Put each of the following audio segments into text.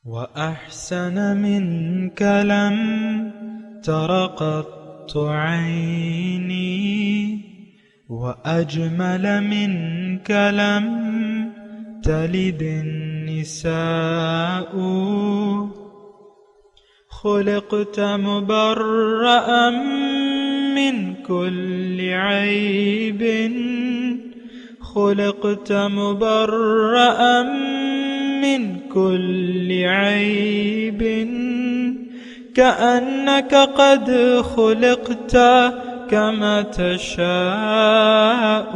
وأحسن منك لم تر قط عيني وأجمل منك لم تلد النساء خلقت مبرأ من كل عيب خلقت مبرأ من كل عيب كأنك قد خلقت كما تشاء.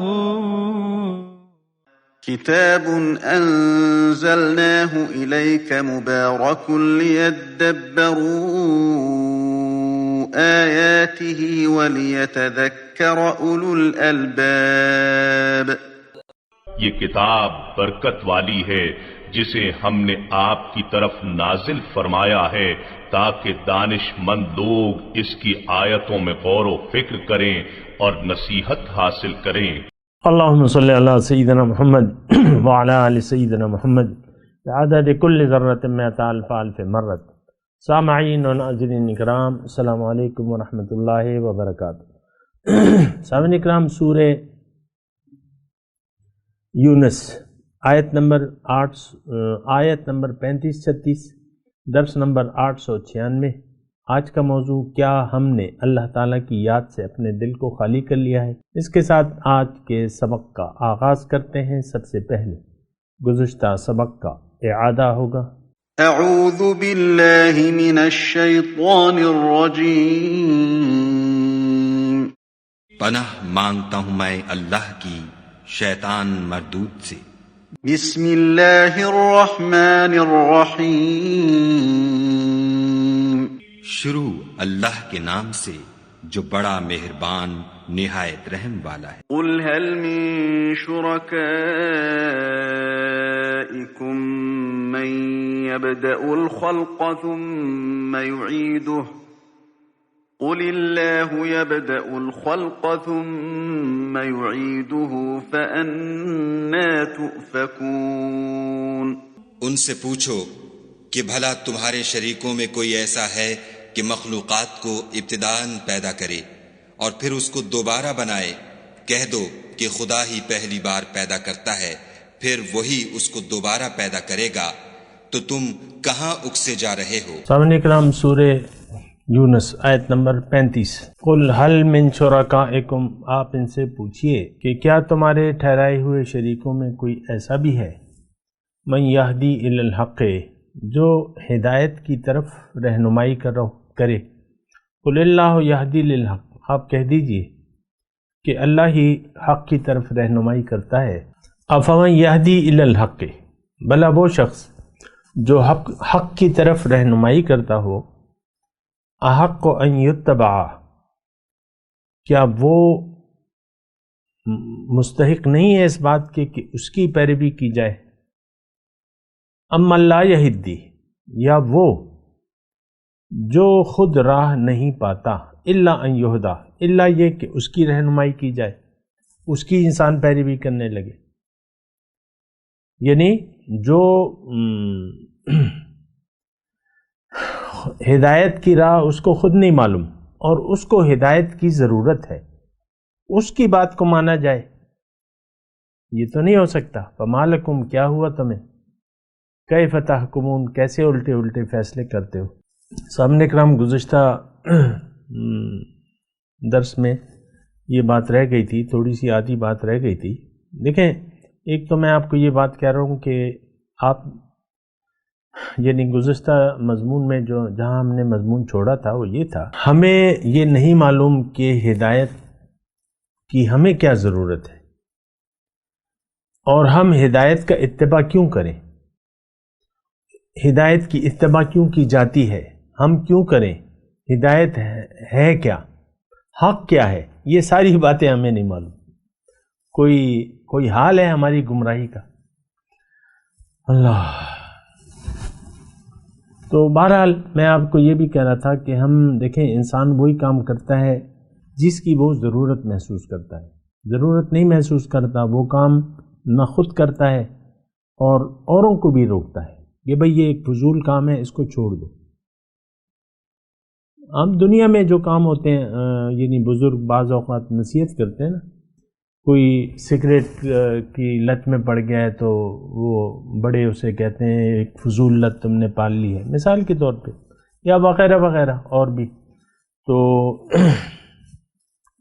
كتاب أنزلناه إليك مبارك ليدبروا آياته وليتذكر أولو الألباب. یہ کتاب برکت والی ہے جسے ہم نے آپ کی طرف نازل فرمایا ہے تاکہ دانش مند لوگ اس کی آیتوں میں غور و فکر کریں اور نصیحت حاصل کریں. اللہم صلی علی سیدنا محمد وعلی آل سیدنا محمد بعدد کل ذرۃ مئۃ الف الف مرۃ. سامعین و ناظرین اکرام، السلام علیکم ورحمۃ اللہ وبرکاتہ. سامعین اکرام، سورہ یونس آیت نمبر 35-36، درس نمبر 896. آج کا موضوع، کیا ہم نے اللہ تعالیٰ کی یاد سے اپنے دل کو خالی کر لیا ہے؟ اس کے ساتھ آج کے سبق کا آغاز کرتے ہیں. سب سے پہلے گزشتہ سبق کا اعادہ ہوگا. اعوذ باللہ من الشیطان الرجیم. پناہ مانگتا ہوں میں اللہ کی شیطان مردود سے. بسم اللہ الرحمن الرحیم. شروع اللہ کے نام سے جو بڑا مہربان نہایت رحم والا ہے. قل هل من شركائكم من يبدأ الخلق ثم يعيده قل الله يبدأ الخلق ثم يعيده فأنا تؤفكون. ان سے پوچھو کہ بھلا تمہارے شریکوں میں کوئی ایسا ہے کہ مخلوقات کو ابتداءً پیدا کرے اور پھر اس کو دوبارہ بنائے؟ کہہ دو کہ خدا ہی پہلی بار پیدا کرتا ہے، پھر وہی اس کو دوبارہ پیدا کرے گا، تو تم کہاں اکسے جا رہے ہو؟ سامعین اکرام، سورہ یونس آیت نمبر 35. قل هل من شرکائکم، آپ ان سے پوچھئے کہ کیا تمہارے ٹھہرائے ہوئے شریکوں میں کوئی ایسا بھی ہے؟ من یہدی الی الحق، جو ہدایت کی طرف رہنمائی کرے. قل اللہ یہدی للحق، آپ کہہ دیجئے کہ اللہ ہی حق کی طرف رہنمائی کرتا ہے. افمن یہدی الی الحق، بھلا وہ شخص جو حق کی طرف رہنمائی کرتا ہو، احق ان یتبع، کیا وہ مستحق نہیں ہے اس بات کے کہ اس کی پیروی کی جائے؟ اما لا یہدی، یا وہ جو خود راہ نہیں پاتا، الا ان یہدا، الا یہ کہ اس کی رہنمائی کی جائے، اس کی انسان پیروی کرنے لگے. یعنی جو ہدایت کی راہ اس کو خود نہیں معلوم اور اس کو ہدایت کی ضرورت ہے، اس کی بات کو مانا جائے، یہ تو نہیں ہو سکتا. فما لکم، کیا ہوا تمہیں؟ کیف تحکمون، کیسے الٹے الٹے فیصلے کرتے ہو؟ سامنے کرام، گزشتہ درس میں یہ بات رہ گئی تھی، تھوڑی سی آدھی بات رہ گئی تھی. دیکھیں، ایک تو میں آپ کو یہ بات کہہ رہا ہوں کہ آپ یعنی گزشتہ مضمون میں جہاں ہم نے مضمون چھوڑا تھا وہ یہ تھا، ہمیں یہ نہیں معلوم کہ ہدایت کی ہمیں کیا ضرورت ہے اور ہم ہدایت کا اتباع کیوں کریں، ہدایت کی اتباع کیوں کی جاتی ہے، ہم کیوں کریں، ہدایت ہے کیا، حق کیا ہے، یہ ساری باتیں ہمیں نہیں معلوم. کوئی حال ہے ہماری گمراہی کا. اللہ. تو بہرحال میں آپ کو یہ بھی کہہ رہا تھا کہ ہم دیکھیں، انسان وہی کام کرتا ہے جس کی وہ ضرورت محسوس کرتا ہے. ضرورت نہیں محسوس کرتا وہ کام نہ خود کرتا ہے اور اوروں کو بھی روکتا ہے. کہ بھئی یہ ایک فضول کام ہے، اس کو چھوڑ دو۔ ہم دنیا میں جو کام ہوتے ہیں یعنی بزرگ بعض اوقات نصیحت کرتے ہیں نا، کوئی سگریٹ کی لت میں پڑ گیا ہے تو وہ بڑے اسے کہتے ہیں ایک فضول لت تم نے پال لی ہے، مثال کے طور پہ، یا وغیرہ وغیرہ اور بھی، تو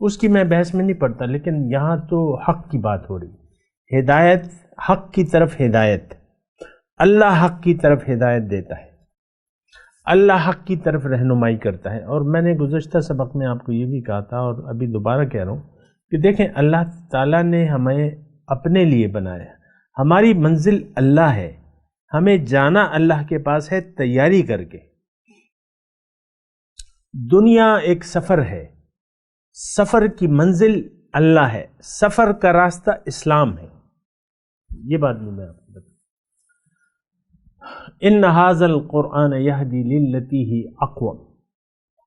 اس کی میں بحث میں نہیں پڑتا، لیکن یہاں تو حق کی بات ہو رہی، ہدایت، حق کی طرف ہدایت، اللہ حق کی طرف ہدایت دیتا ہے، اللہ حق کی طرف رہنمائی کرتا ہے۔ اور میں نے گزشتہ سبق میں آپ کو یہ بھی کہا تھا اور ابھی دوبارہ کہہ رہا ہوں کہ دیکھیں اللہ تعالیٰ نے ہمیں اپنے لیے بنایا، ہماری منزل اللہ ہے، ہمیں جانا اللہ کے پاس ہے تیاری کر کے۔ دنیا ایک سفر ہے، سفر کی منزل اللہ ہے، سفر کا راستہ اسلام ہے، یہ بات بھی میں آپ کو بتا۔ ان ھذا القرآن یہدی للتی ہی اقوم،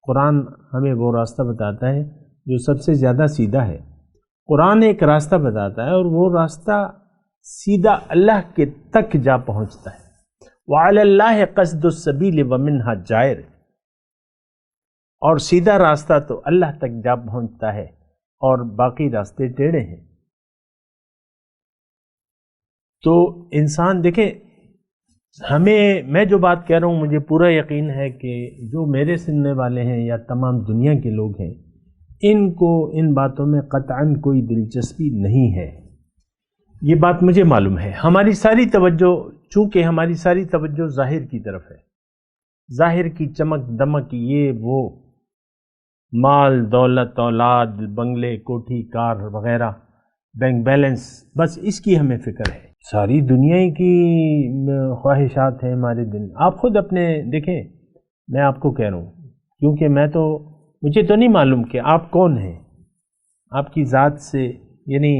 قرآن ہمیں وہ راستہ بتاتا ہے جو سب سے زیادہ سیدھا ہے۔ قرآن ایک راستہ بتاتا ہے اور وہ راستہ سیدھا اللہ کے تک جا پہنچتا ہے۔ وعلی اللہ قصد السبیل ومنہا جائر، اور سیدھا راستہ تو اللہ تک جا پہنچتا ہے اور باقی راستے ٹیڑھے ہیں۔ تو انسان دیکھیں، میں جو بات کہہ رہا ہوں مجھے پورا یقین ہے کہ جو میرے سننے والے ہیں یا تمام دنیا کے لوگ ہیں، ان کو ان باتوں میں قطعاً کوئی دلچسپی نہیں ہے، یہ بات مجھے معلوم ہے۔ ہماری ساری توجہ، چونکہ ہماری ساری توجہ ظاہر کی طرف ہے، ظاہر کی چمک دمک، یہ وہ مال دولت اولاد بنگلے کوٹھی کار وغیرہ بینک بیلنس، بس اس کی ہمیں فکر ہے۔ ساری دنیا کی خواہشات ہیں ہمارے دل۔ آپ خود اپنے دیکھیں، میں آپ کو کہہ رہا ہوں کیونکہ مجھے تو نہیں معلوم کہ آپ کون ہیں، آپ کی ذات سے، یعنی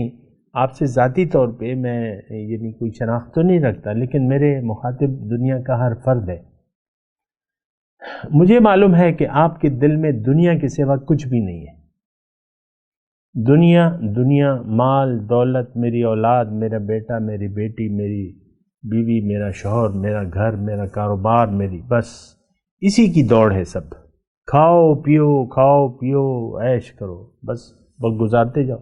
آپ سے ذاتی طور پہ میں یعنی کوئی شناخت تو نہیں رکھتا، لیکن میرے مخاطب دنیا کا ہر فرد ہے۔ مجھے معلوم ہے کہ آپ کے دل میں دنیا کے سوا کچھ بھی نہیں ہے۔ دنیا، مال دولت، میری اولاد، میرا بیٹا، میری بیٹی، میری بیوی، میرا شوہر، میرا گھر، میرا کاروبار، میری، بس اسی کی دوڑ ہے سب۔ کھاؤ پیو عیش کرو، بس وقت گزارتے جاؤ۔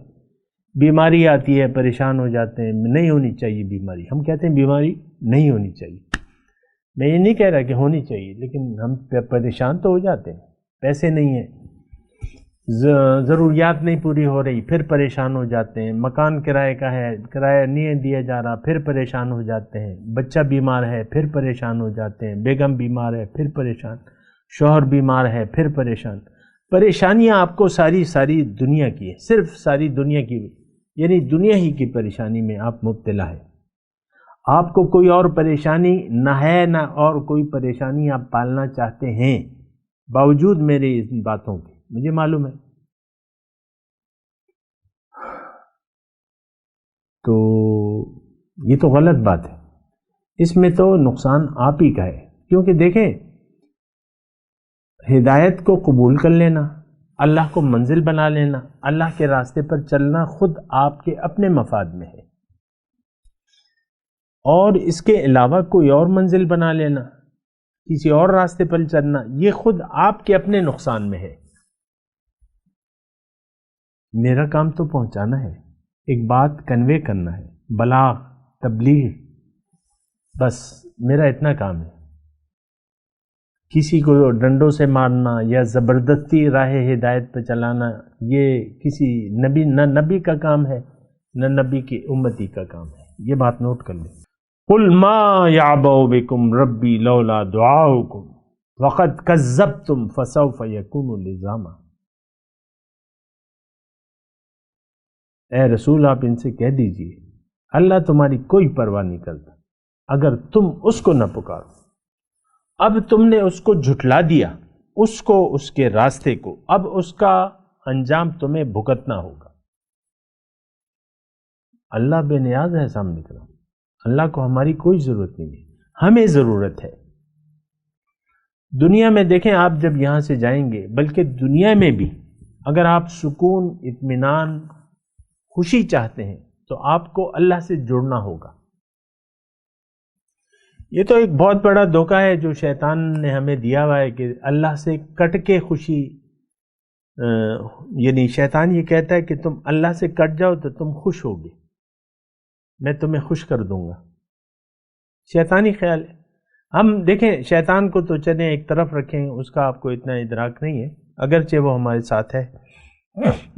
بیماری آتی ہے، پریشان ہو جاتے ہیں، نہیں ہونی چاہیے بیماری، ہم کہتے ہیں بیماری نہیں ہونی چاہیے، میں یہ نہیں کہہ رہا کہ ہونی چاہیے، لیکن ہم پریشان تو ہو جاتے ہیں، پیسے نہیں ہیں، ضروریات نہیں پوری ہو رہی، پھر پریشان ہو جاتے ہیں، مکان کرائے کا ہے، کرایہ نہیں دیا جا رہا، پھر پریشان ہو جاتے ہیں، بچہ بیمار ہے، پھر پریشان ہو جاتے ہیں، بیگم بیمار ہے، پھر پریشان، شوہر بیمار ہے، پھر پریشان۔ پریشانیاں آپ کو ساری دنیا کی ہے، صرف ساری دنیا کی، یعنی دنیا ہی کی پریشانی میں آپ مبتلا ہے۔ آپ کو کوئی اور پریشانی نہ ہے، نہ اور کوئی پریشانی آپ پالنا چاہتے ہیں، باوجود میرے ان باتوں کے، مجھے معلوم ہے۔ تو یہ تو غلط بات ہے، اس میں تو نقصان آپ ہی کا ہے، کیونکہ دیکھیں ہدایت کو قبول کر لینا، اللہ کو منزل بنا لینا، اللہ کے راستے پر چلنا خود آپ کے اپنے مفاد میں ہے، اور اس کے علاوہ کوئی اور منزل بنا لینا، کسی اور راستے پر چلنا، یہ خود آپ کے اپنے نقصان میں ہے۔ میرا کام تو پہنچانا ہے، ایک بات کنوے کرنا ہے، بلاغ، تبلیغ، بس میرا اتنا کام ہے۔ کسی کو ڈنڈوں سے مارنا یا زبردستی راہ ہدایت پہ چلانا، یہ کسی نبی، نہ نبی کا کام ہے نہ نبی کی امتی کا کام ہے، یہ بات نوٹ کر لیں۔ قُلْ مَا يَعْبَأُ بِكُمْ رَبِّي لَوْلَا دُعَاؤُكُمْ وَقَدْ كَذَّبْتُمْ فَسَوْفَ يَكُونُ لِزَامًا۔ اے رسول، آپ ان سے کہہ دیجئے اللہ تمہاری کوئی پرواہ نہیں کرتا اگر تم اس کو نہ پکارو۔ اب تم نے اس کو جھٹلا دیا، اس کو، اس کے راستے کو، اب اس کا انجام تمہیں بھگتنا ہوگا۔ اللہ بے نیاز ہے سامنے کرو، اللہ کو ہماری کوئی ضرورت نہیں ہے، ہمیں ضرورت ہے۔ دنیا میں دیکھیں، آپ جب یہاں سے جائیں گے، بلکہ دنیا میں بھی اگر آپ سکون، اطمینان، خوشی چاہتے ہیں تو آپ کو اللہ سے جڑنا ہوگا۔ یہ تو ایک بہت بڑا دھوکہ ہے جو شیطان نے ہمیں دیا ہوا ہے کہ اللہ سے کٹ کے خوشی، یعنی شیطان یہ کہتا ہے کہ تم اللہ سے کٹ جاؤ تو تم خوش ہوگے، میں تمہیں خوش کر دوں گا. شیطانی خیال ہے. ہم دیکھیں شیطان کو تو چلیں ایک طرف رکھیں، اس کا آپ کو اتنا ادراک نہیں ہے، اگرچہ وہ ہمارے ساتھ ہے.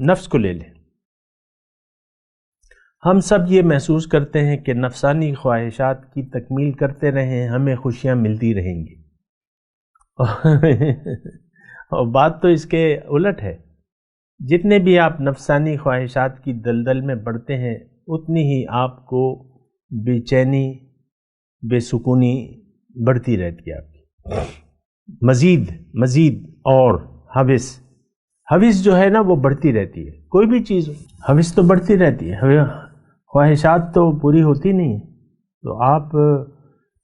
نفس کو لے لیں. ہم سب یہ محسوس کرتے ہیں کہ نفسانی خواہشات کی تکمیل کرتے رہیں ہمیں خوشیاں ملتی رہیں گی. اور بات تو اس کے الٹ ہے. جتنے بھی آپ نفسانی خواہشات کی دلدل میں بڑھتے ہیں اتنی ہی آپ کو بے چینی، بے سکونی بڑھتی رہتی ہے آپ کی. مزید اور ہوس جو ہے نا وہ بڑھتی رہتی ہے. کوئی بھی چیز ہوس تو بڑھتی رہتی ہے، خواہشات تو پوری ہوتی نہیں ہیں. تو آپ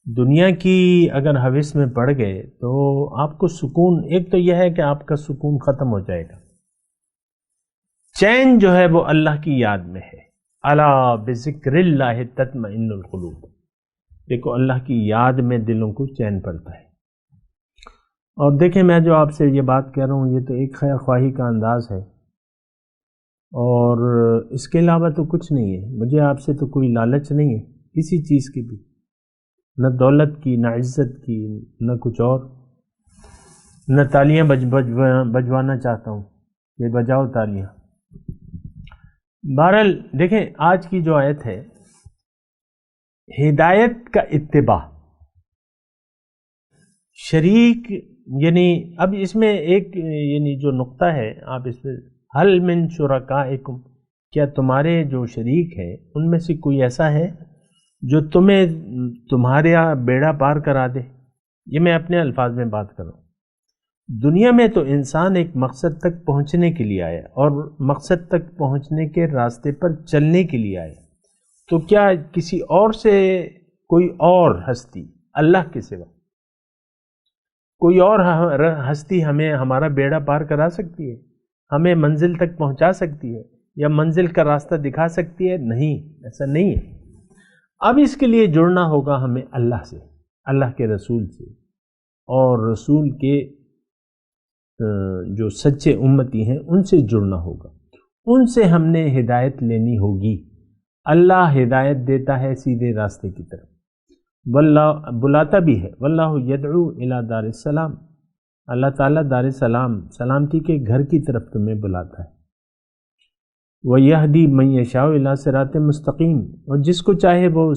دنیا کی اگر ہوس میں پڑ گئے تو آپ کو سکون، ایک تو یہ ہے کہ آپ کا سکون ختم ہو جائے گا. چین جو ہے وہ اللہ کی یاد میں ہے. الا بذکر اللہ تطمئن القلوب. دیکھو اللہ کی یاد میں دلوں کو چین پڑتا ہے. اور دیکھیں میں جو آپ سے یہ بات کہہ رہا ہوں یہ تو ایک خیر خواہی کا انداز ہے اور اس کے علاوہ تو کچھ نہیں ہے. مجھے آپ سے تو کوئی لالچ نہیں ہے کسی چیز کی بھی، نہ دولت کی، نہ عزت کی، نہ کچھ اور. نہ تالیاں بجوانا چاہتا ہوں کہ بجاؤ تالیاں. بہرحال دیکھیں آج کی جو آیت ہے، ہدایت کا اتباع، شریک، یعنی اب اس میں ایک یعنی جو نقطہ ہے آپ اس پہ، حل من شرکائکم، کیا تمہارے جو شریک ہیں ان میں سے کوئی ایسا ہے جو تمہیں تمہارے بیڑا پار کرا دے. یہ میں اپنے الفاظ میں بات کر رہا ہوں. دنیا میں تو انسان ایک مقصد تک پہنچنے کے لیے آیا اور مقصد تک پہنچنے کے راستے پر چلنے کے لیے آیا. تو کیا کسی اور سے کوئی اور ہستی اللہ کے سوا کوئی اور ہستی ہمیں ہمارا بیڑا پار کرا سکتی ہے، ہمیں منزل تک پہنچا سکتی ہے یا منزل کا راستہ دکھا سکتی ہے؟ نہیں، ایسا نہیں ہے. اب اس کے لیے جڑنا ہوگا ہمیں اللہ سے، اللہ کے رسول سے، اور رسول کے جو سچے امتی ہیں ان سے جڑنا ہوگا. ان سے ہم نے ہدایت لینی ہوگی. اللہ ہدایت دیتا ہے سیدھے راستے کی طرف، واللہ بلاتا بھی ہے. واللہ یدعو الی دار السلام، اللہ تعالیٰ دار السلام، سلامتی کے گھر کی طرف تمہیں بلاتا ہے. وَيَهْدِي مَن يَشَاءُ إِلَىٰ صِرَاطٍ مُسْتَقِيمٍ، اور جس کو چاہے وہ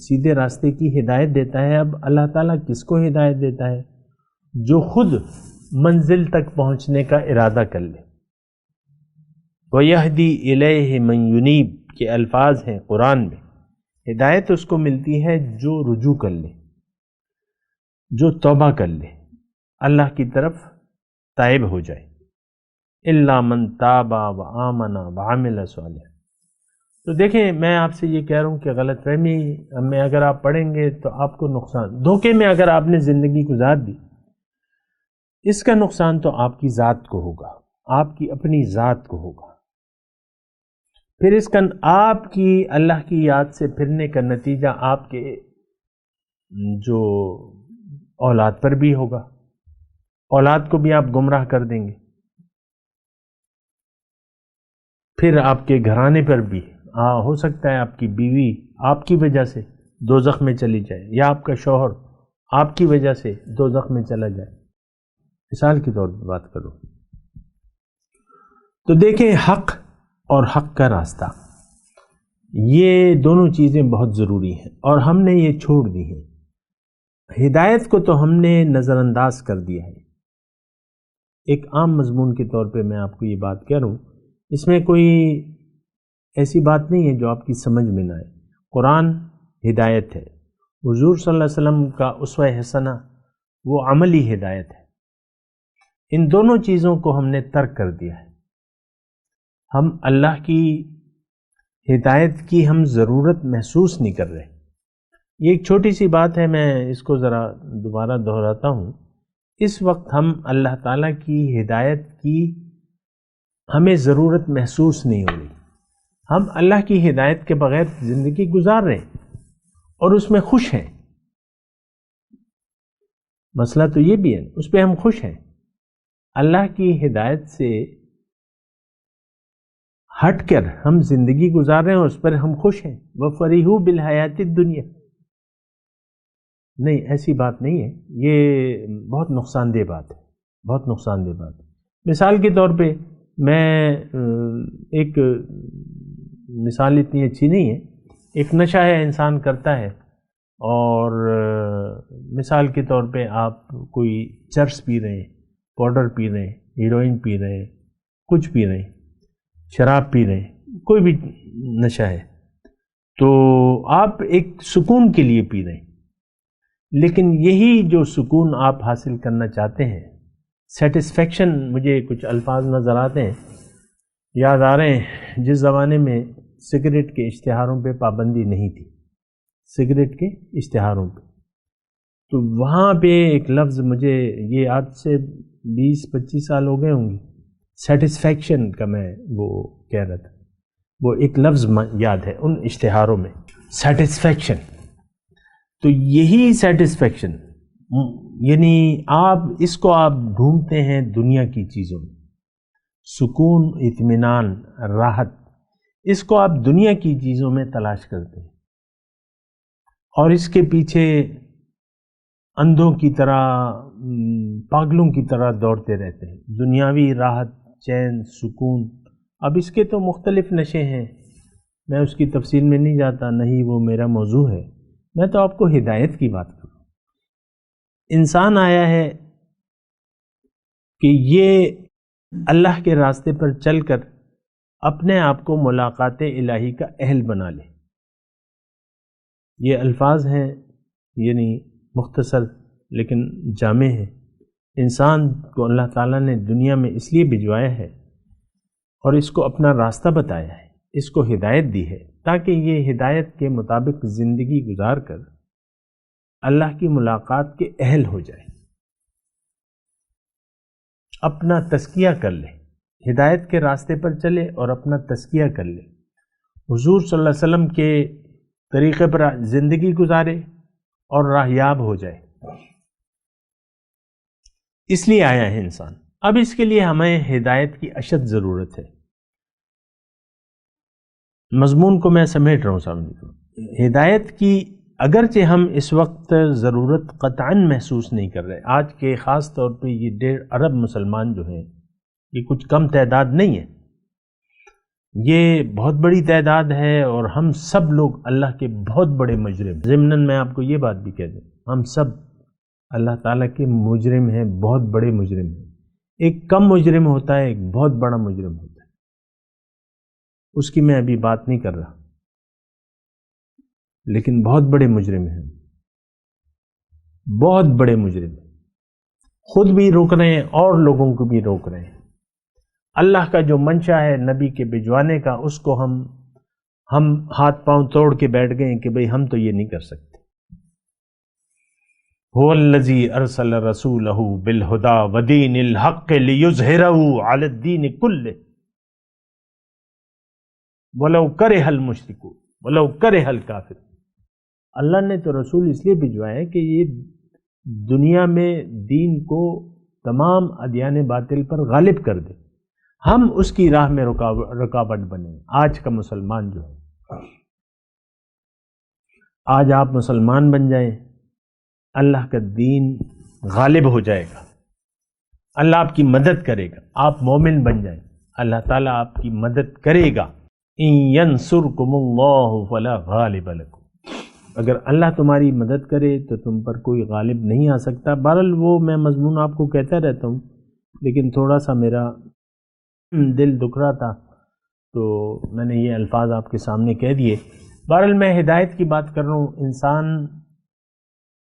سیدھے راستے کی ہدایت دیتا ہے. اب اللہ تعالیٰ کس کو ہدایت دیتا ہے؟ جو خود منزل تک پہنچنے کا ارادہ کر لے. وَيَهْدِي إِلَيْهِ مَن يُنِيبُ کے الفاظ ہیں قرآن میں. ہدایت اس کو ملتی ہے جو رجوع کر لے، جو توبہ کر لے، اللہ کی طرف تائب ہو جائے. الا من تاب وآمن وعمل صالحا. تو دیکھیں میں آپ سے یہ کہہ رہا ہوں کہ غلط فہمی میں اگر آپ پڑھیں گے تو آپ کو نقصان، دھوکے میں اگر آپ نے زندگی گزار دی، اس کا نقصان تو آپ کی ذات کو ہوگا، آپ کی اپنی ذات کو ہوگا. پھر اس کا آپ کی اللہ کی یاد سے پھرنے کا نتیجہ آپ کے جو اولاد پر بھی ہوگا. اولاد کو بھی آپ گمراہ کر دیں گے. پھر آپ کے گھرانے پر بھی ہو سکتا ہے آپ کی بیوی آپ کی وجہ سے دوزخ میں چلی جائے، یا آپ کا شوہر آپ کی وجہ سے دوزخ میں چلا جائے. مثال کے طور پر بات کرو. تو دیکھیں حق اور حق کا راستہ، یہ دونوں چیزیں بہت ضروری ہیں اور ہم نے یہ چھوڑ دی ہیں. ہدایت کو تو ہم نے نظر انداز کر دیا ہے. ایک عام مضمون کے طور پہ میں آپ کو یہ بات کہہ رہا ہوں، اس میں کوئی ایسی بات نہیں ہے جو آپ کی سمجھ میں نہ آئے. قرآن ہدایت ہے، حضور صلی اللہ علیہ وسلم کا اسوہ حسنہ وہ عملی ہدایت ہے. ان دونوں چیزوں کو ہم نے ترک کر دیا ہے. ہم اللہ کی ہدایت کی ہم ضرورت محسوس نہیں کر رہے. یہ ایک چھوٹی سی بات ہے، میں اس کو ذرا دوبارہ دہراتا ہوں. اس وقت ہم اللہ تعالیٰ کی ہدایت کی ہمیں ضرورت محسوس نہیں ہو رہی. ہم اللہ کی ہدایت کے بغیر زندگی گزار رہے ہیں اور اس میں خوش ہیں. مسئلہ تو یہ بھی ہے، اس پہ ہم خوش ہیں، اللہ کی ہدایت سے ہٹ کر ہم زندگی گزار رہے ہیں، اس پر ہم خوش ہیں۔ وَفَرِحُوا بِالْحَيَاةِ الدُّنْيَا، نہیں ایسی بات نہیں ہے، یہ بہت نقصان دہ بات ہے، بہت نقصان دہ بات ہے۔ مثال کے طور پہ میں ایک مثال اتنی اچھی نہیں ہے، ایک نشہ ہے انسان کرتا ہے، اور مثال کے طور پہ آپ کوئی چرس پی رہے ہیں، پاؤڈر پی رہے ہیں، ہیروئن پی رہے ہیں، کچھ پی رہے ہیں، شراب پی رہے ہیں، کوئی بھی نشہ ہے، تو آپ ایک سکون کے لیے پی رہے ہیں، لیکن یہی جو سکون آپ حاصل کرنا چاہتے ہیں، سیٹسفیکشن، مجھے کچھ الفاظ نظر آتے ہیں، یاد آ رہے ہیں جس زمانے میں سگریٹ کے اشتہاروں پہ پابندی نہیں تھی، سگریٹ کے اشتہاروں پہ، تو وہاں پہ ایک لفظ مجھے، یہ آج سے 20-25 سال ہو گئے ہوں گے، سیٹسفیکشن کا میں وہ کہہ رہا تھا، وہ ایک لفظ یاد ہے ان اشتہاروں میں، سیٹسفیکشن۔ تو یہی سیٹسفیکشن، یعنی آپ اس کو آپ ڈھونڈتے ہیں دنیا کی چیزوں میں، سکون، اطمینان، راحت، اس کو آپ دنیا کی چیزوں میں تلاش کرتے ہیں، اور اس کے پیچھے اندھوں کی طرح، پاگلوں کی طرح دوڑتے رہتے ہیں، دنیاوی راحت، چین، سکون۔ اب اس کے تو مختلف نشے ہیں، میں اس کی تفصیل میں نہیں جاتا، نہیں وہ میرا موضوع ہے، میں تو آپ کو ہدایت کی بات کروں۔ انسان آیا ہے کہ یہ اللہ کے راستے پر چل کر اپنے آپ کو ملاقات الہی کا اہل بنا لے۔ یہ الفاظ ہیں یعنی مختصر لیکن جامع ہیں۔ انسان کو اللہ تعالیٰ نے دنیا میں اس لیے بھجوایا ہے اور اس کو اپنا راستہ بتایا ہے، اس کو ہدایت دی ہے، تاکہ یہ ہدایت کے مطابق زندگی گزار کر اللہ کی ملاقات کے اہل ہو جائے، اپنا تزکیہ کر لے، ہدایت کے راستے پر چلے اور اپنا تزکیہ کر لے، حضور صلی اللہ علیہ وسلم کے طریقے پر زندگی گزارے اور راہیاب ہو جائے۔ اس لیے آیا ہے انسان۔ اب اس کے لیے ہمیں ہدایت کی اشد ضرورت ہے۔ مضمون کو میں سمیٹ رہا ہوں سامنے۔ ہدایت کی اگرچہ ہم اس وقت ضرورت قطعاً محسوس نہیں کر رہے، آج کے خاص طور پہ یہ 1.5 ارب مسلمان جو ہیں، یہ کچھ کم تعداد نہیں ہے، یہ بہت بڑی تعداد ہے، اور ہم سب لوگ اللہ کے بہت بڑے مجرم۔ ضمناً میں آپ کو یہ بات بھی کہہ دوں، ہم سب اللہ تعالیٰ کے مجرم ہیں، بہت بڑے مجرم ہیں۔ ایک کم مجرم ہوتا ہے، ایک بہت بڑا مجرم ہوتا ہے، اس کی میں ابھی بات نہیں کر رہا، لیکن بہت بڑے مجرم ہیں، بہت بڑے مجرم ہیں، خود بھی روک رہے ہیں اور لوگوں کو بھی روک رہے ہیں۔ اللہ کا جو منشا ہے نبی کے بھجوانے کا، اس کو ہم ہاتھ پاؤں توڑ کے بیٹھ گئے کہ بھئی ہم تو یہ نہیں کر سکتے۔ هو الذی ارسل رسولہ بالہدی ودین الحق لیظہرہ علی الدین کلہ ولو کرہ المشرکون ولو کرہ الکافرون۔ اللہ نے تو رسول اس لیے بھجوایا ہے کہ یہ دنیا میں دین کو تمام ادیان باطل پر غالب کر دے، ہم اس کی راہ میں رکاوٹ بنے۔ آج کا مسلمان جو ہے، آج آپ مسلمان بن جائیں، اللہ کا دین غالب ہو جائے گا، اللہ آپ کی مدد کرے گا۔ آپ مومن بن جائیں، اللہ تعالیٰ آپ کی مدد کرے گا۔ ان ینصرکم اللہ فلا غالب لکم، اگر اللہ تمہاری مدد کرے تو تم پر کوئی غالب نہیں آ سکتا۔ بہرحال وہ میں مضمون آپ کو کہتا رہتا ہوں، لیکن تھوڑا سا میرا دل دکھ رہا تھا تو میں نے یہ الفاظ آپ کے سامنے کہہ دیے۔ بہرحال میں ہدایت کی بات کر رہا ہوں۔ انسان،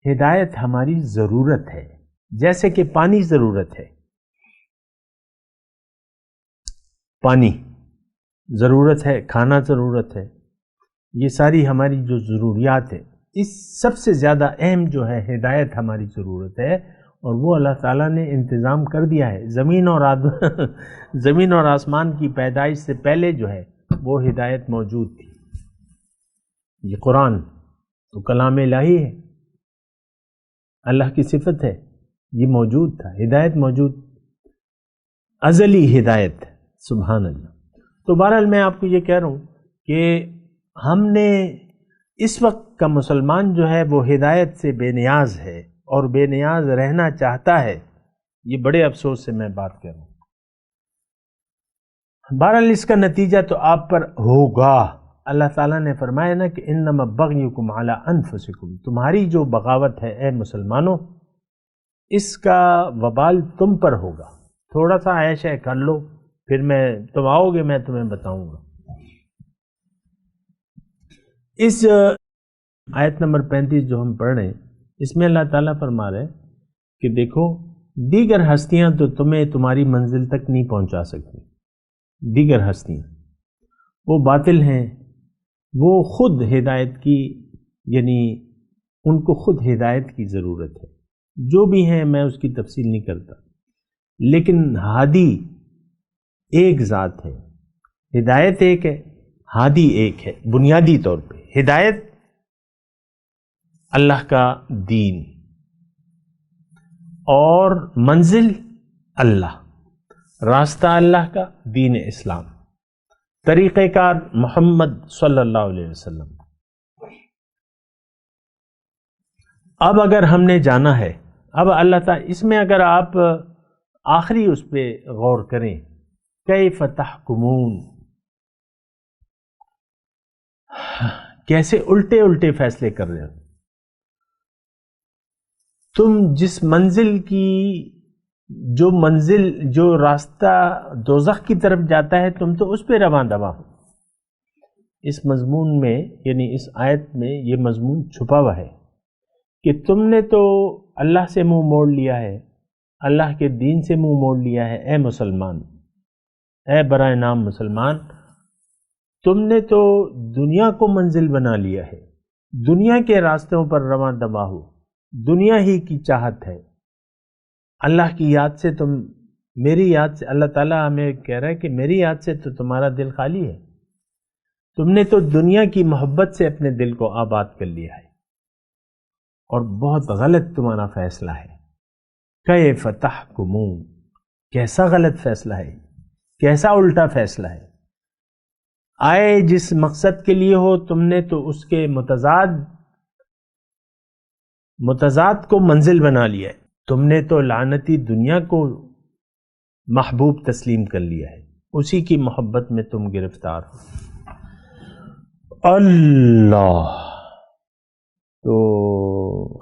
ہدایت ہماری ضرورت ہے، جیسے کہ پانی ضرورت ہے، پانی ضرورت ہے، کھانا ضرورت ہے، یہ ساری ہماری جو ضروریات ہے، اس سب سے زیادہ اہم جو ہے ہدایت ہماری ضرورت ہے، اور وہ اللہ تعالیٰ نے انتظام کر دیا ہے۔ زمین اور آسمان کی پیدائش سے پہلے جو ہے وہ ہدایت موجود تھی۔ یہ قرآن تو کلام الہی ہے، اللہ کی صفت ہے، یہ موجود تھا، ہدایت موجود، ازلی ہدایت، سبحان اللہ۔ تو بہرحال میں آپ کو یہ کہہ رہا ہوں کہ ہم نے اس وقت کا مسلمان جو ہے وہ ہدایت سے بے نیاز ہے اور بے نیاز رہنا چاہتا ہے، یہ بڑے افسوس سے میں بات کر رہا ہوں۔ بہرحال اس کا نتیجہ تو آپ پر ہوگا۔ اللہ تعالیٰ نے فرمایا نا کہ انما بغیکم علی انفسکم، تمہاری جو بغاوت ہے اے مسلمانوں، اس کا وبال تم پر ہوگا۔ تھوڑا سا عیش ہے کر لو، پھر تم آؤ گے میں تمہیں بتاؤں گا۔ اس آیت نمبر 35 جو ہم پڑھ رہے ہیں، اس میں اللہ تعالیٰ فرما رہے ہیں کہ دیکھو دیگر ہستیاں تو تمہیں تمہاری منزل تک نہیں پہنچا سکتی، دیگر ہستیاں وہ باطل ہیں، وہ خود ہدایت کی، یعنی ان کو خود ہدایت کی ضرورت ہے، جو بھی ہیں میں اس کی تفصیل نہیں کرتا، لیکن ہادی ایک ذات ہے، ہدایت ایک ہے، ہادی ایک ہے۔ بنیادی طور پہ ہدایت اللہ کا دین اور منزل اللہ، راستہ اللہ کا دین اسلام، طریقہ کار محمد صلی اللہ علیہ وسلم۔ اب اگر ہم نے جانا ہے، اب اللہ تعالیٰ اس میں اگر آپ آخری اس پہ غور کریں، کیف تحکمون، کیسے الٹے الٹے فیصلے کر رہے ہو تم، جس منزل کی جو راستہ دوزخ کی طرف جاتا ہے تم تو اس پہ رواں دواں ہو۔ اس مضمون میں، یعنی اس آیت میں یہ مضمون چھپا ہوا ہے کہ تم نے تو اللہ سے منہ موڑ لیا ہے، اللہ کے دین سے منہ موڑ لیا ہے۔ اے مسلمان، اے برائے نام مسلمان، تم نے تو دنیا کو منزل بنا لیا ہے، دنیا کے راستوں پر رواں دواں ہو، دنیا ہی کی چاہت ہے۔ اللہ کی یاد سے تم، میری یاد سے، اللہ تعالیٰ ہمیں کہہ رہا ہے کہ میری یاد سے تو تمہارا دل خالی ہے، تم نے تو دنیا کی محبت سے اپنے دل کو آباد کر لیا ہے، اور بہت غلط تمہارا فیصلہ ہے۔ کیف تحکمون، کیسا غلط فیصلہ ہے، کیسا الٹا فیصلہ ہے۔ آئے جس مقصد کے لیے ہو تم نے تو اس کے متضاد کو منزل بنا لیا ہے، تم نے تو لعنتی دنیا کو محبوب تسلیم کر لیا ہے، اسی کی محبت میں تم گرفتار ہو۔ اللہ، تو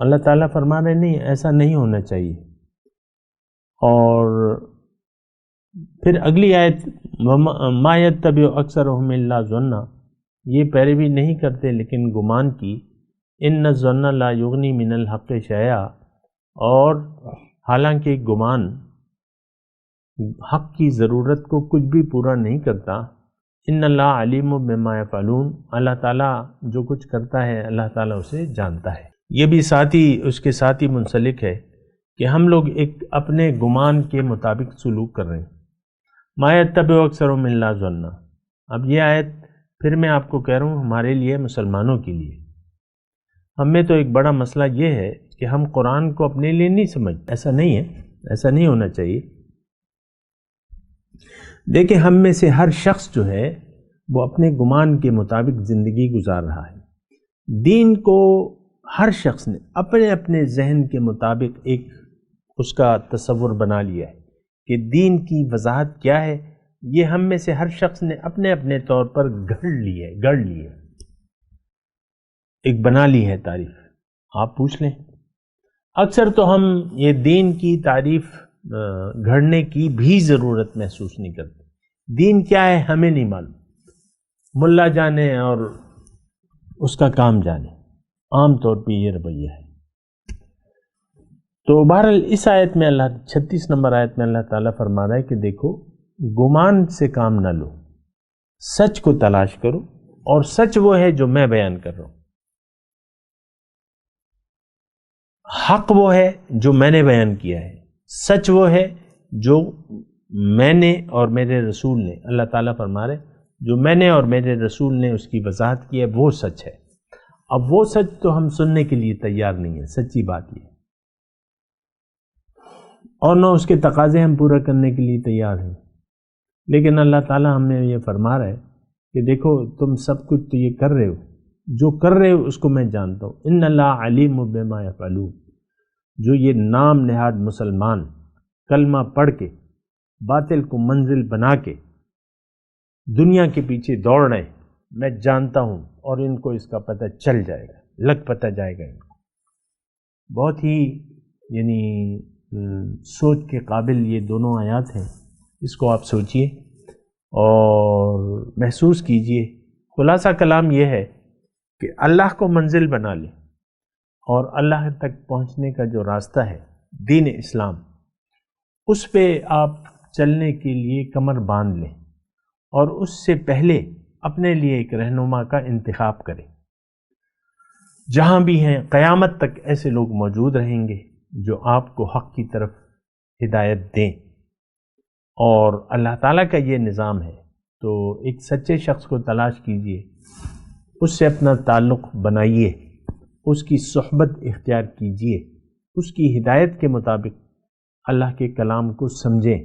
اللہ تعالیٰ فرما رہے نہیں، ایسا نہیں ہونا چاہیے۔ اور پھر اگلی آیت ما یتبع اکثرهم الا ظنا، یہ پیروی نہیں کرتے لیکن گمان کی، ان الظن لا یغنی من الحق شیئا، اور حالانکہ گمان حق کی ضرورت کو کچھ بھی پورا نہیں کرتا۔ ان اللہ علیم بما یفعلون، اللہ تعالیٰ جو کچھ کرتا ہے اللہ تعالیٰ اسے جانتا ہے۔ یہ بھی اس کے ساتھ ہی منسلک ہے کہ ہم لوگ ایک اپنے گمان کے مطابق سلوک کر رہے ہیں۔ ما یتبع اکثرهم الا ظنا، اب یہ آیت پھر میں آپ کو کہہ رہا ہوں ہمارے لیے، مسلمانوں کے لیے، ہم میں تو ایک بڑا مسئلہ یہ ہے کہ ہم قرآن کو اپنے لیے نہیں سمجھتے۔ ایسا نہیں ہے، ایسا نہیں ہونا چاہیے۔ دیکھیں، ہم میں سے ہر شخص جو ہے وہ اپنے گمان کے مطابق زندگی گزار رہا ہے۔ دین کو ہر شخص نے اپنے اپنے ذہن کے مطابق ایک اس کا تصور بنا لیا ہے کہ دین کی وضاحت کیا ہے، یہ ہم میں سے ہر شخص نے اپنے اپنے طور پر گڑھ لی ہے، ایک بنا لی ہے تعریف۔ آپ پوچھ لیں، اکثر تو ہم یہ دین کی تعریف گھڑنے کی بھی ضرورت محسوس نہیں کرتے۔ دین کیا ہے ہمیں نہیں معلوم، ملا جانے اور اس کا کام جانے، عام طور پہ یہ رویہ ہے۔ تو بہرحال اس آیت میں 36 نمبر آیت میں اللہ تعالیٰ فرما رہا ہے کہ دیکھو، گمان سے کام نہ لو، سچ کو تلاش کرو، اور سچ وہ ہے جو میں بیان کر رہا ہوں، حق وہ ہے جو میں نے بیان کیا ہے، سچ وہ ہے جو میں نے اور میرے رسول نے، اللہ تعالیٰ فرما رہے جو میں نے اور میرے رسول نے اس کی وضاحت کی ہے وہ سچ ہے۔ اب وہ سچ تو ہم سننے کے لیے تیار نہیں ہے، سچی بات یہ۔ اور نہ اس کے تقاضے ہم پورا کرنے کے لیے تیار ہیں، لیکن اللہ تعالیٰ ہمیں یہ فرما رہا ہے کہ دیکھو تم سب کچھ تو یہ کر رہے ہو، جو کر رہے ہو اس کو میں جانتا ہوں، ان اللہ علیم بما یفعلون۔ جو یہ نام نہاد مسلمان کلمہ پڑھ کے باطل کو منزل بنا کے دنیا کے پیچھے دوڑ رہے ہیں، میں جانتا ہوں، اور ان کو اس کا پتہ چل جائے گا، لگ پتہ جائے گا ان کو۔ بہت ہی یعنی سوچ کے قابل یہ دونوں آیات ہیں، اس کو آپ سوچئے اور محسوس کیجئے۔ خلاصہ کلام یہ ہے کہ اللہ کو منزل بنا لیں، اور اللہ تک پہنچنے کا جو راستہ ہے دین اسلام، اس پہ آپ چلنے کے لیے کمر باندھ لیں، اور اس سے پہلے اپنے لیے ایک رہنما کا انتخاب کریں۔ جہاں بھی ہیں قیامت تک ایسے لوگ موجود رہیں گے جو آپ کو حق کی طرف ہدایت دیں، اور اللہ تعالیٰ کا یہ نظام ہے۔ تو ایک سچے شخص کو تلاش کیجئے، اس سے اپنا تعلق بنائیے، اس کی صحبت اختیار کیجئے، اس کی ہدایت کے مطابق اللہ کے کلام کو سمجھیں۔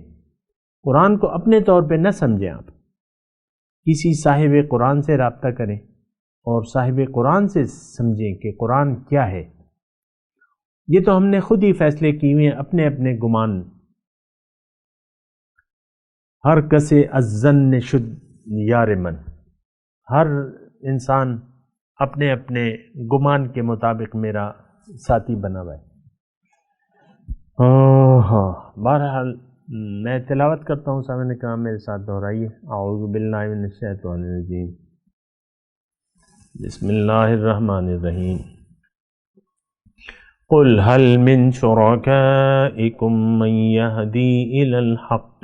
قرآن کو اپنے طور پہ نہ سمجھیں، آپ کسی صاحب قرآن سے رابطہ کریں اور صاحب قرآن سے سمجھیں کہ قرآن کیا ہے۔ یہ تو ہم نے خود ہی فیصلے کیے ہوئے ہیں اپنے اپنے گمان۔ ہر کسے الظن شد یار من، ہر انسان اپنے اپنے گمان کے مطابق میرا ساتھی بنا ہوا ہے۔ ہاں، بہرحال میں تلاوت کرتا ہوں، سامنے کرام میرے ساتھ دہرائیے۔ اعوذ باللہ من الشیطان الرجیم، بسم اللہ الرحمن الرحیم۔ قل هل من شرکائکم من یہدی الی الحق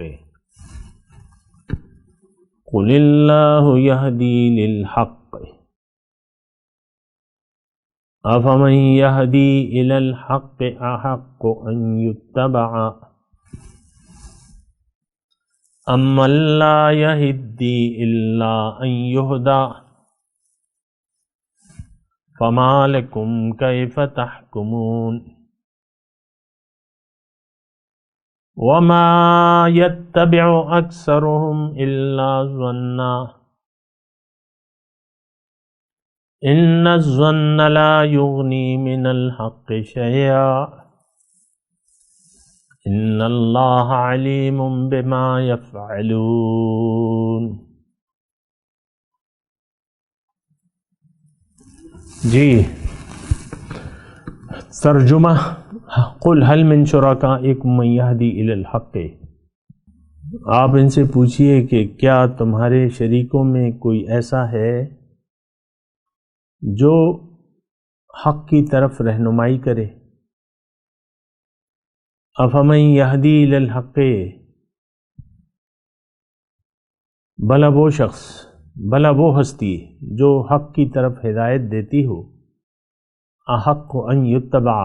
قل اللہ یہدی للحق افمن یہدی الی الحق احق ان یتبع امن لا یہدی الا ان یہدی فما لکم کیف تحکمون وما یتبع اکثرهم الا ظنا ان الظن لا یغنی من الحق شیئا ان اللہ علیم بما یفعلون۔ جی ترجمہ، قل هل من شرکائکم من یہدی الی الحق، آپ ان سے پوچھئے کہ کیا تمہارے شریکوں میں کوئی ایسا ہے جو حق کی طرف رہنمائی کرے؟ افمن یہدی الی الحق، بھلا وہ شخص، بھلا وہ ہستی جو حق کی طرف ہدایت دیتی ہو، احق ان یتبع،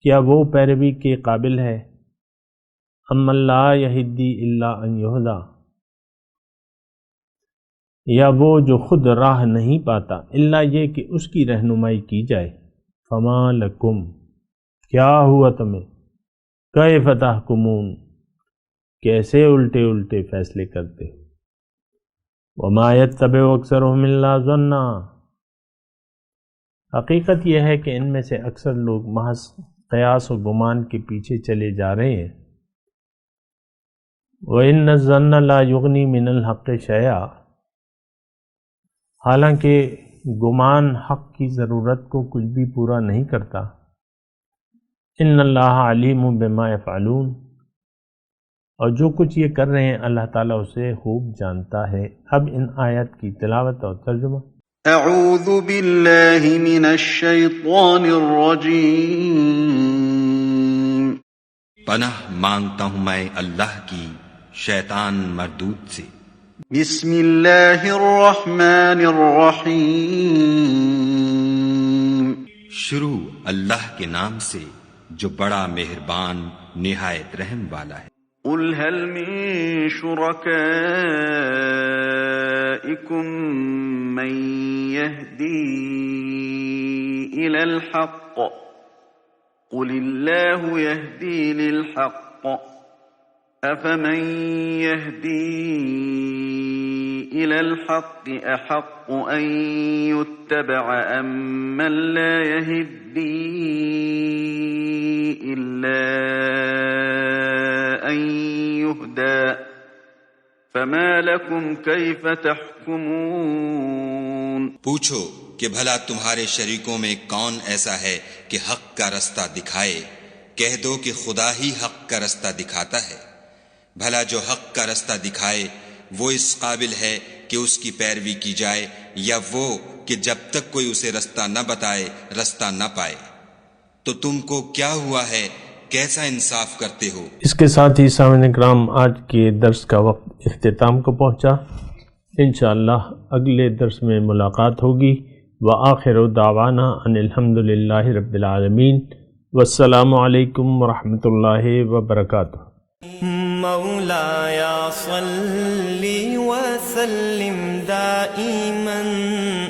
کیا وہ پیروی کے قابل ہے؟ امن لا یہدی الا ان یہدی، یا وہ جو خود راہ نہیں پاتا الا یہ کہ اس کی رہنمائی کی جائے۔ فما لکم، کیا ہوا تمہیں، کیف تحکمون، کیسے الٹے الٹے فیصلے کرتے ہو۔ وما یتبع اکثرهم الا ظنا، حقیقت یہ ہے کہ ان میں سے اکثر لوگ محض قیاس و گمان کے پیچھے چلے جا رہے ہیں۔ وَإِنَّ الظَّنَّ لَا يُغْنِي مِنَ الْحَقِّ شَيْئًا، حالانکہ گمان حق کی ضرورت کو کچھ بھی پورا نہیں کرتا۔ ان اللہ علیم بما یفعلون، اور جو کچھ یہ کر رہے ہیں اللہ تعالیٰ اسے خوب جانتا ہے۔ اب ان آیات کی تلاوت اور ترجمہ۔ اعوذ باللہ من الشیطان الرجیم، پناہ مانگتا ہوں میں اللہ کی شیطان مردود سے۔ بسم اللہ الرحمن الرحیم، شروع اللہ کے نام سے جو بڑا مہربان نہایت رحم والا ہے۔ قل هل من شرکائکم من یہدی الی الحق قل الله يهدي للحق أفمن يهدي إلى الحق أحق أن يتبع أم من لا يهدي إلا أن يهدى فما لكم كيف تحكمون پوچھو کہ بھلا تمہارے شریکوں میں کون ایسا ہے کہ حق کا رستہ دکھائے؟ کہہ دو کہ خدا ہی حق کا رستہ دکھاتا ہے۔ بھلا جو حق کا رستہ دکھائے وہ اس قابل ہے کہ اس کی پیروی کی جائے، یا وہ کہ جب تک کوئی اسے رستہ نہ بتائے رستہ نہ پائے؟ تو تم کو کیا ہوا ہے؟ کیسا انصاف کرتے ہو؟ اس کے ساتھ ہی سامعین کرام آج کے درس کا وقت اختتام کو پہنچا۔ انشاءاللہ اگلے درس میں ملاقات ہوگی۔ وآخر دعوانا ان الحمدللہ رب العالمین، والسلام علیکم ورحمۃ اللہ وبرکاتہ۔ مولایا صلی وسلم دائما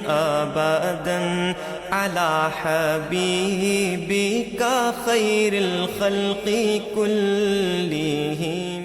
ابدا على حبیبک خیر الخلق كلهم۔